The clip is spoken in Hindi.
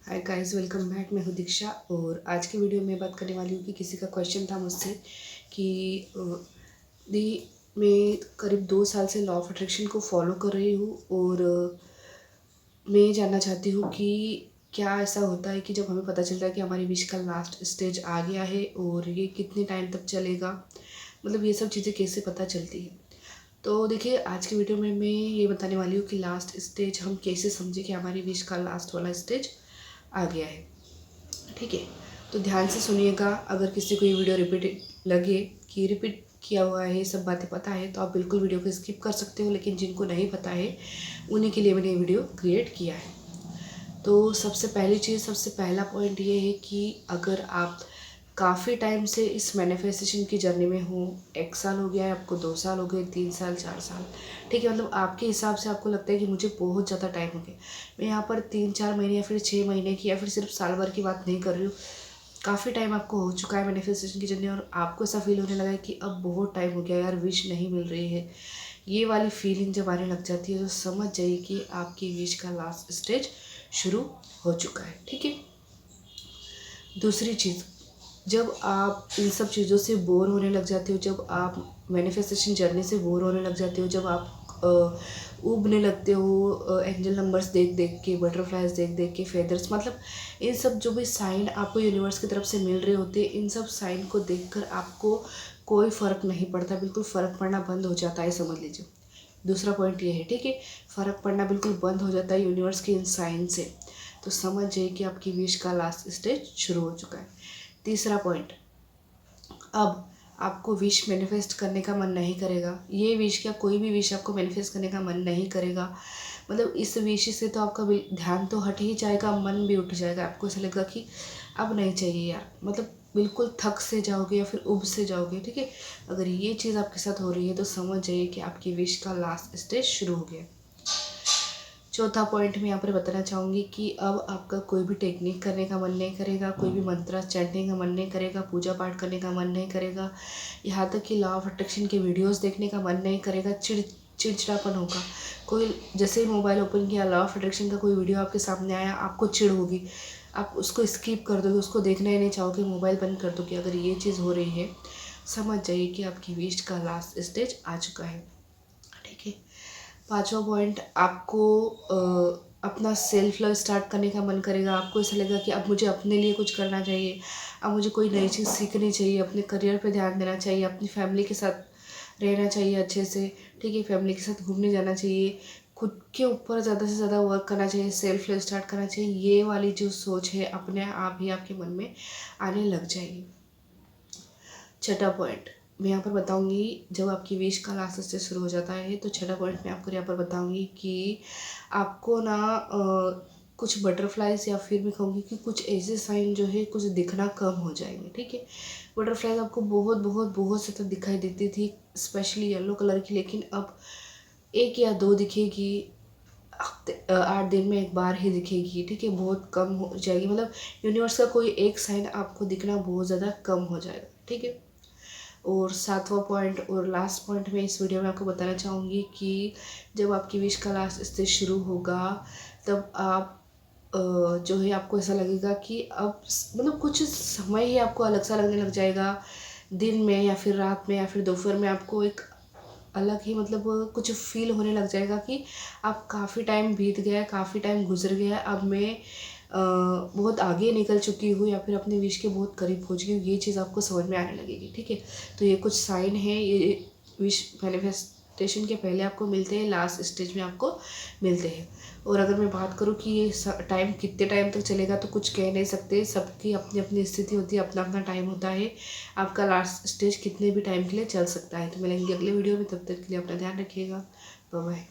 Hi guys, welcome back. मैं हूँ दीक्षा और आज की वीडियो में बात करने वाली हूँ कि किसी का क्वेश्चन था मुझसे कि दी मैं करीब 2 साल से लॉ ऑफ अट्रैक्शन को फॉलो कर रही हूँ और मैं जानना चाहती हूँ कि क्या ऐसा होता है कि जब हमें पता चलता है कि हमारी विश का लास्ट स्टेज आ गया है और ये कितने टाइम तक चलेगा, मतलब ये सब चीज़ें कैसे पता चलती है। तो देखिए, आज की वीडियो में मैं ये बताने वाली हूँ कि लास्ट स्टेज हम कैसे समझें कि हमारी विश का लास्ट वाला स्टेज आ गया है। ठीक है, तो ध्यान से सुनिएगा। अगर किसी को ये वीडियो रिपीट लगे कि रिपीट किया हुआ है, सब बातें पता है, तो आप बिल्कुल वीडियो को स्किप कर सकते हो, लेकिन जिनको नहीं पता है उन्हीं के लिए मैंने ये वीडियो क्रिएट किया है। तो सबसे पहली चीज़, सबसे पहला पॉइंट ये है कि अगर आप काफ़ी टाइम से इस मैनिफेस्टेशन की जर्नी में हो, 1 साल हो गया है आपको, 2 साल हो गए, 3 साल, 4 साल, ठीक है, मतलब आपके हिसाब से आपको लगता है कि मुझे बहुत ज़्यादा टाइम हो गया। मैं यहाँ पर 3-4 महीने या फिर 6 महीने की या फिर सिर्फ साल भर की बात नहीं कर रही हूँ। काफ़ी टाइम आपको हो चुका है मैनिफेस्टेशन की जर्नी और आपको ऐसा फील होने लगा है कि अब बहुत टाइम हो गया यार, विश नहीं मिल रही है। ये वाली फीलिंग जब आने लग जाती है तो समझ जाइए कि आपकी विश का लास्ट स्टेज शुरू हो चुका है। ठीक है, दूसरी चीज़, जब आप इन सब चीज़ों से बोर होने लग जाते हो, जब आप मैनिफेस्टेशन जर्नी से बोर होने लग जाते हो, जब आप ऊबने लगते हो एंजल नंबर्स देख देख के, बटरफ्लाइज देख देख के, फेदर्स, मतलब इन सब जो भी साइन आपको यूनिवर्स की तरफ से मिल रहे होते हैं, इन सब साइन को देखकर आपको कोई फ़र्क नहीं पड़ता, बिल्कुल फ़र्क पड़ना बंद हो जाता है, समझ लीजिए। दूसरा पॉइंट ये है, ठीक है, फ़र्क पड़ना बिल्कुल बंद हो जाता है यूनिवर्स के इन साइन से। तो समझ जाइए कि आपकी विश का लास्ट स्टेज शुरू हो चुका है। तीसरा पॉइंट, अब आपको विश मैनिफेस्ट करने का मन नहीं करेगा। ये विश क्या, कोई भी विश आपको मैनिफेस्ट करने का मन नहीं करेगा। मतलब इस विश से तो आपका ध्यान तो हट ही जाएगा, मन भी उठ जाएगा। आपको ऐसा लगेगा कि अब नहीं चाहिए यार, मतलब बिल्कुल थक से जाओगे या फिर उब से जाओगे। ठीक है, अगर ये चीज़ आपके साथ हो रही है तो समझ जाइए कि आपकी विश का लास्ट स्टेज शुरू हो गया। चौथा पॉइंट मैं यहाँ पर बताना चाहूँगी कि अब आपका कोई भी टेक्निक करने का मन नहीं करेगा, कोई भी मंत्र चैंटिंग का मन नहीं करेगा, पूजा पाठ करने का मन नहीं करेगा, यहाँ तक कि लॉ ऑफ अट्रैक्शन के वीडियोस देखने का मन नहीं करेगा। चिड़चिड़ापन होगा। कोई जैसे ही मोबाइल ओपन किया, लॉ ऑफ अट्रैक्शन का कोई वीडियो आपके सामने आया, आपको चिढ़ होगी, आप उसको स्किप कर दोगे, उसको देखना ही नहीं चाहोगे, मोबाइल बंद कर दोगे। अगर ये चीज़ हो रही है, समझ जाइए कि आपकी विश का लास्ट स्टेज आ चुका है। ठीक है, पांचवा पॉइंट, आपको अपना सेल्फ लव स्टार्ट करने का मन करेगा। आपको ऐसा लगेगा कि अब मुझे अपने लिए कुछ करना चाहिए, अब मुझे कोई नई चीज़ सीखनी चाहिए, अपने करियर पे ध्यान देना चाहिए, अपनी फैमिली के साथ रहना चाहिए अच्छे से। ठीक है, फैमिली के साथ घूमने जाना चाहिए, खुद के ऊपर ज़्यादा से ज़्यादा वर्क करना चाहिए, सेल्फ लव स्टार्ट करना चाहिए। ये वाली जो सोच है अपने आप ही आपके मन में आने लग जाएगी। छठा पॉइंट मैं यहाँ पर बताऊँगी, जब आपकी विश का लास्ट स्टेज शुरू हो जाता है तो छठा पॉइंट मैं आपको यहाँ पर बताऊँगी कि आपको ना कुछ बटरफ्लाइज या फिर मैं कहूँगी कि कुछ ऐसे साइन जो है कुछ दिखना कम हो जाएंगे। ठीक है, बटरफ्लाइज आपको बहुत बहुत बहुत ज़्यादा दिखाई देती थी, स्पेशली येलो कलर की, लेकिन अब 1 या 2 दिखेगी, 8 दिन में एक बार ही दिखेगी। ठीक है, बहुत कम हो जाएगी, मतलब यूनिवर्स का कोई एक साइन आपको दिखना बहुत ज़्यादा कम हो जाएगा। ठीक है, और सातवां पॉइंट और लास्ट पॉइंट मैं इस वीडियो में आपको बताना चाहूँगी कि जब आपकी विश का लास्ट स्टेज शुरू होगा, तब आप जो है आपको ऐसा लगेगा कि अब मतलब कुछ समय ही आपको अलग सा लगने लग जाएगा। दिन में या फिर रात में या फिर दोपहर में आपको एक अलग ही मतलब कुछ फील होने लग जाएगा कि अब काफ़ी टाइम बीत गया है, काफ़ी टाइम गुजर गया है, अब मैं बहुत आगे निकल चुकी हूँ या फिर अपने विश के बहुत करीब पहुँच गई हूँ। ये चीज़ आपको समझ में आने लगेगी। ठीक है, तो ये कुछ साइन है, ये विश मैनिफेस्टेशन के पहले आपको मिलते हैं, लास्ट स्टेज में आपको मिलते हैं। और अगर मैं बात करूँ कि ये टाइम कितने टाइम तक चलेगा, तो कुछ कह नहीं सकते, सबकी अपनी अपनी स्थिति होती है, अपना अपना टाइम होता है। आपका लास्ट स्टेज कितने भी टाइम के लिए चल सकता है। तो मिलेंगे अगले वीडियो में, तब तक के लिए अपना ध्यान रखिएगा। Bye bye.